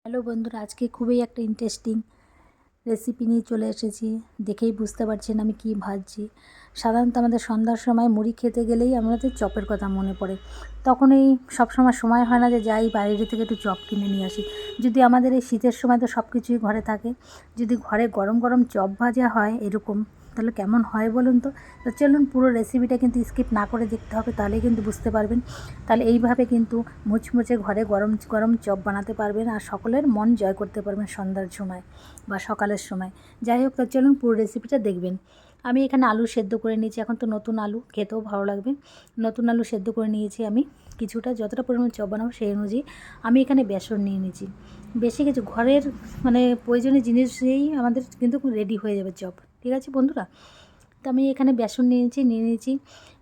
Hello বন্ধুরা, আজকে খুবই একটা ইন্টারেস্টিং রেসিপি নিয়ে চলে এসেছি। দেখেই বুঝতে পারছেন আমি কি ভাজছি। সাধারণত আমাদের সন্ধ্যার সময় মুড়ি খেতে গেলেই আমাদের চপের কথা মনে পড়ে। তখন এই সবসময় সময় হয় না যে যাই বাইরে থেকে একটু চপ কিনে নিয়ে আসি। যদি আমাদের এই শীতের সময় তো সব কিছুই ঘরে থাকে, যদি ঘরে গরম গরম চপ ভাজা হয় এরকম, তাহলে কেমন হয় বলুন তো। তো চলুন পুরো রেসিপিটা কিন্তু স্কিপ না করে দেখতে হবে, তাহলেই কিন্তু বুঝতে পারবেন। তাহলে এইভাবে কিন্তু মুচমুচে ঘরে গরম গরম চপ বানাতে পারবেন আর সকলের মন জয় করতে পারবেন সন্ধ্যার সময় বা সকালের সময়। যাই হোক, তো চলুন পুরো রেসিপিটা দেখবেন। আমি এখানে আলু সেদ্ধ করে নিয়েছি, এখন তো নতুন আলু খেতেও ভালো লাগবে। নতুন আলু সেদ্ধ করে নিয়েছি আমি কিছুটা, যতটা পরিমাণ চপ বানাবো সেই অনুযায়ী। আমি এখানে বেসন নিয়ে নিয়েছি, বেশি কিছু ঘরের মানে প্রয়োজনীয় জিনিস দিয়েই আমাদের কিন্তু রেডি হয়ে যাবে চপ। ঠিক আছে বন্ধুরা, তো আমি এখানে বেসন নিয়ে নিয়েছি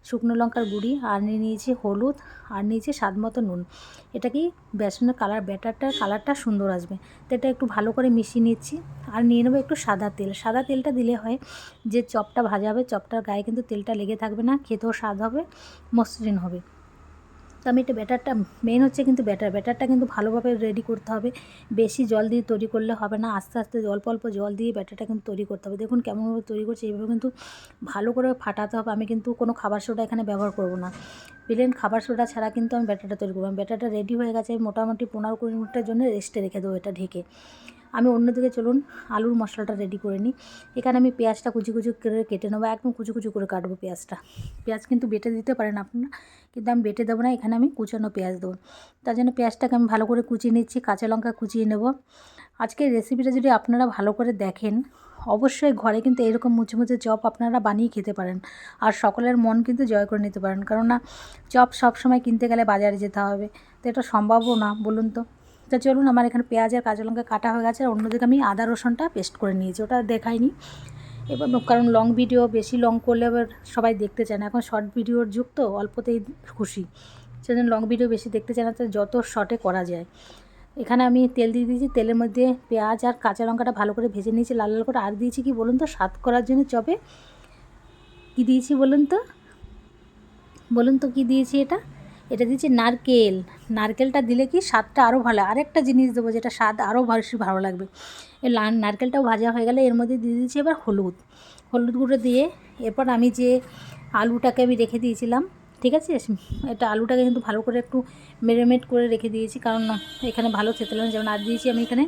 শুকনো লঙ্কার গুঁড়ি, আর নিয়ে নিয়েছি হলুদ, আর নিয়েছি স্বাদ মতো নুন। এটা কি বেসনের কালারটা সুন্দর আসবে, তো এটা একটু ভালো করে মিশিয়ে নিচ্ছি। আর নিয়ে নেবো একটু সাদা তেল। সাদা তেলটা দিলে হয় যে চপটা ভাজা হবে, চপটার গায়ে কিন্তু তেলটা লেগে থাকবে না, খেতেও স্বাদ হবে, মসৃণ হবে। তো আমি এটা ব্যাটারটা মেন হচ্ছে কিন্তু ব্যাটারটা কিন্তু ভালোভাবে রেডি করতে হবে। বেশি জল দিয়ে তৈরি করলে হবে না, আস্তে আস্তে অল্প অল্প জল দিয়ে ব্যাটারটা কিন্তু তৈরি করতে হবে। দেখুন কেমনভাবে তৈরি করছি, এইভাবে কিন্তু ভালো করে ফাটাতে হবে। আমি কিন্তু কোনো খাবার সোডা এখানে ব্যবহার করব না, প্লেন খাবার সোডা ছাড়া কিন্তু আমি ব্যাটারটা তৈরি করব। ব্যাটারটা রেডি হয়ে গেছে, মোটামুটি 15-20 মিনিটের জন্য রেস্টে রেখে দেবো এটা ঢেকে। আমি অন্যদিকে চলুন আলুর মশলাটা রেডি করে নিই। এখানে আমি পেঁয়াজটা কুচি কুচি করে কেটে নেবো, একদম কুচি কুচি করে কাটবো পেঁয়াজটা। পেঁয়াজ কিন্তু বেটে দিতে পারেন আপনারা, কিন্তু আমি বেটে দেবো না, এখানে আমি কুচানো পেঁয়াজ দেবো। তার জন্য পেঁয়াজটাকে আমি ভালো করে কুচিয়ে নিচ্ছি, কাঁচা লঙ্কা কুচিয়ে নেব। আজকের রেসিপিটা যদি আপনারা ভালো করে দেখেন, অবশ্যই ঘরে কিন্তু এরকম মুচমুচে চপ আপনারা বানিয়ে খেতে পারেন আর সকলের মন কিন্তু জয় করে নিতে পারেন। কেননা চপ সব সময় কিনতে গেলে বাজারে যেতে হবে, তো এটা সম্ভবও না বলুন তো। তো চলুন, আমার এখানে পেঁয়াজ আর কাঁচা লঙ্কা কাটা হয়ে গেছে, আর অন্যদিকে আমি আদা রসুনটা পেস্ট করে নিয়েছি, ওটা দেখাইনি। এবার কারণ লং ভিডিও বেশি লং করলে আবার সবাই দেখতে চায় না, এখন শর্ট ভিডিওর যুগ তো, অল্পতেই খুশি, সেজন্য লং ভিডিও বেশি দেখতে চায় না, তো যত শর্টে করা যায়। এখানে আমি তেল দিয়ে দিয়েছি, তেলের মধ্যে পেঁয়াজ আর কাঁচা লঙ্কাটা ভালো করে ভেজে নিয়েছি লাল লাল করে। আর দিয়েছি কি বলুন তো, স্বাদ করার জন্য চপে কী দিয়েছি বলুন তো কী দিয়েছি এটা দিয়েছি নারকেল। নারকেলটা দিলে কি স্বাদটা আরও ভালো। আরেকটা জিনিস দেবো যেটা স্বাদ আরও বেশি ভালো লাগবে। এই নারকেলটাও ভাজা হয়ে গেলে এর মধ্যে দিয়ে দিয়েছি এবার হলুদ গুঁড়ো দিয়ে, এরপর আমি যে আলুটাকে আমি রেখে দিয়েছিলাম, ঠিক আছে, এটা আলুটাকে কিন্তু ভালো করে একটু মেরিনেট করে রেখে দিয়েছি, কারণ এখানে ভালো খেতে লাগে। যেমন আর দিয়েছি আমি এখানে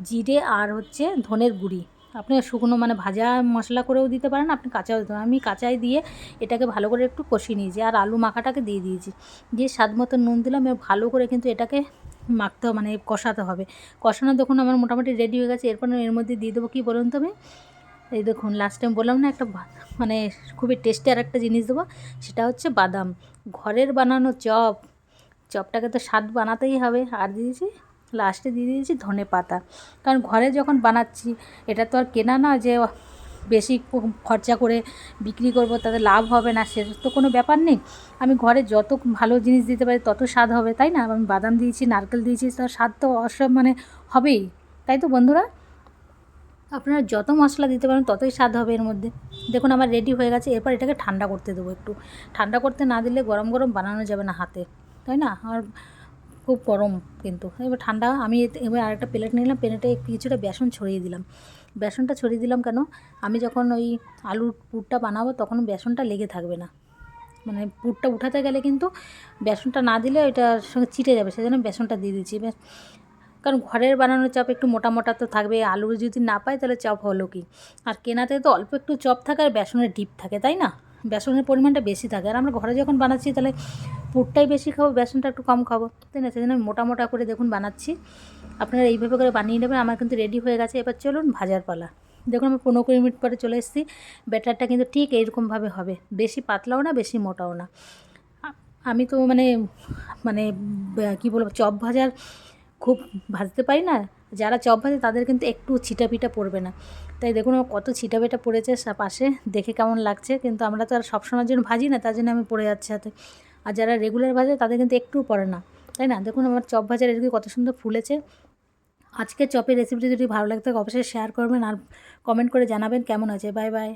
জিরে আর হচ্ছে ধনের গুঁড়ি। আপনি শুকনো মানে ভাজা মশলা করেও দিতে পারেন, আপনি কাঁচাও দিতে পারেন। আমি কাঁচাই দিয়ে এটাকে ভালো করে একটু কষিয়ে নিয়েছি, আর আলু মাখাটাকে দিয়ে দিয়েছি, দিয়ে স্বাদ মতো নুন দিলাম। এবার ভালো করে কিন্তু এটাকে মাখতে মানে কষাতে হবে। কষানো দেখুন আমার মোটামুটি রেডি হয়ে গেছে। এরপর এর মধ্যে দিয়ে দেবো কী বলুন তো, আমি এই দেখুন লাস্ট টাইম বললাম না একটা মানে খুবই টেস্টি আর একটা জিনিস দেবো, সেটা হচ্ছে বাদাম। ঘরের বানানো চপটাকে তো স্বাদ বানাতেই হবে। আর দিয়েছি লাস্টে দিয়ে দিয়েছি ধনে পাতা, কারণ ঘরে যখন বানাচ্ছি এটা তো আর কেনা না যে বেশি খরচা করে বিক্রি করব, তাতে লাভ হবে না, সেটা তো কোনো ব্যাপার নেই। আমি ঘরে যত ভালো জিনিস দিতে পারি তত স্বাদ হবে, তাই না। আমি বাদাম দিয়েছি, নারকেল দিয়েছি, তার স্বাদ তো মানে হবেই, তাই তো বন্ধুরা। আপনারা যত মশলা দিতে পারেন ততই স্বাদ হবে এর মধ্যে। দেখুন আমার রেডি হয়ে গেছে। এরপর এটাকে ঠান্ডা করতে দেবো একটু। ঠান্ডা করতে না দিলে গরম গরম বানানো যাবে না হাতে, তাই না। আর খুব গরম কিন্তু। এবার ঠান্ডা আমি এবার আরেকটা প্লেট নিলাম, প্লেটে কিছুটা বেসন ছড়িয়ে দিলাম। বেসনটা ছড়িয়ে দিলাম কেন, আমি যখন ওই আলুর পুরটা বানাবো তখন বেসনটা লেগে থাকবে না, মানে পুরটা উঠাতে গেলে কিন্তু বেসনটা না দিলে ওইটার সঙ্গে চিটে যাবে, সেজন্য বেসনটা দিয়ে দিচ্ছি। কারণ ঘরের বানানো চপ একটু মোটা মোটা তো থাকবে, আলু যদি না পাই তাহলে চপ হলো কি। আর কেনাতে তো অল্প একটু চপ থাকে আর বেসনের ডিপ থাকে, তাই না, বেসনের পরিমাণটা বেশি থাকে। আর আমরা ঘরে যখন বানাচ্ছি তাহলে পুরটাই বেশি খাবো, বেসনটা একটু কম খাবো, তাই না, সেজন্য আমি মোটা মোটা করে দেখুন বানাচ্ছি। আপনারা এইভাবে করে বানিয়ে নেবেন। আমার কিন্তু রেডি হয়ে গেছে, এবার চলুন ভাজার পালা। দেখুন আমি 15-20 মিনিট পরে চলে এসেছি। ব্যাটারটা কিন্তু ঠিক এইরকমভাবে হবে, বেশি পাতলাও না বেশি মোটাও না। আমি তো মানে মানে কী বলবো, চপ ভাজার খুব ভাজতে পারি না। যারা চপ ভাজে তাদের কিন্তু একটু ছিটাপিটা পড়বে না, তাই দেখুন আমার কত ছিটাপিটা পড়েছে পাশে, দেখে কেমন লাগছে। কিন্তু আমরা তো আর সবসময়ের জন্য ভাজি না, তার জন্য আমি পড়ে যাচ্ছে হাতে। আর যারা রেগুলার ভাজে তাদের কিন্তু একটুও পড়ে না, তাই না। দেখুন আমার চপ ভাজার রেসিপি কত সুন্দর ফুলেছে। আজকের চপের রেসিপিটি যদি ভালো লাগতে অবশ্যই শেয়ার করবেন আর কমেন্ট করে জানাবেন কেমন হয়েছে। Bye bye.